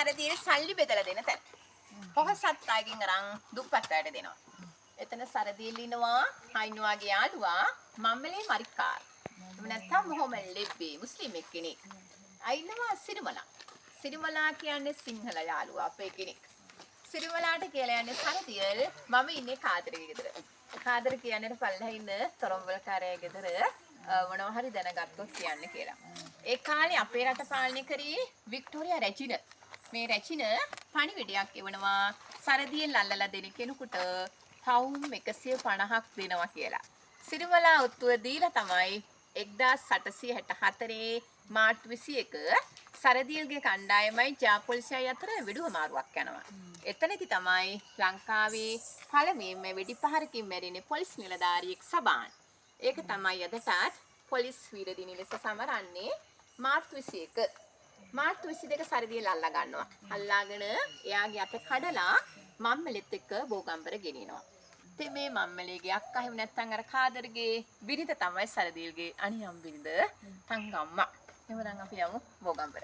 සරදියේ සල්ලි බෙදලා දෙන තැන. පොහොසත් අයගෙන් අරන් දුප්පත් අයට දෙනවා. එතන සරදියෙල් ඉනවා අයින්වාගේ යාළුවා මම්මලේ මරික්කාර. එහෙම නැත්නම් මොහොමල් ලෙබ්බේ මුස්ලිම් එක්කෙනෙක්. අයින්නවා සිරිමලා. සිරිමලා කියන්නේ සිංහල යාළුවා අපේ කෙනෙක්. සිරිමලාට කියලා යන්නේ සරදියෙල් මම ඉන්නේ කාදරගේ ගෙදර. කාදර කියන්නේ පල්ලෙහා ඉන්න තරම්වලකාරයා ගෙදර මොනවා හරි දැනගත්තොත් කියන්න කියලා. ඒ කාලේ අපේ රට පාලනය කරේ වික්ටෝරියා රැජින. මේ රැජින පණිවිඩයක් එවනවා සරදියෙන් අල්ලලා දෙන කෙනෙකුට පවුම් 150ක් දෙනවා කියලා. සිරිමලා ඔත්තුව දීලා තමයි 1864 මාර්තු 21 සරදියල්ගේ කණ්ඩායමයි ජාපොලිසියයි අතර වෙඩුවමාරුවක් යනවා. එතනදි තමයි ලංකාවේ පළමුවෙන්ම වෙඩි පහරකින් මැරෙන පොලිස් නිලධාරියෙක් සබාන්. ඒක තමයි අදටත් පොලිස් වීර දින ලෙස සමරන්නේ මාර්තු 21. මාර්තු 22 සරදියල් අල්ලා ගන්නවා. අල්ලාගෙන එයාගේ අත කඩලා මම්මලෙත් එක්ක බෝගම්බර ගෙනියනවා. ඉතින් මේ මම්මලේගේ අක්කා එහෙම නැත්නම් අර කාදර්ගේ බිරිඳ තමයි සරදියල්ගේ අනියම් බිරිඳ තංගම්මා. එහෙනම් අපි යමු බෝගම්බර.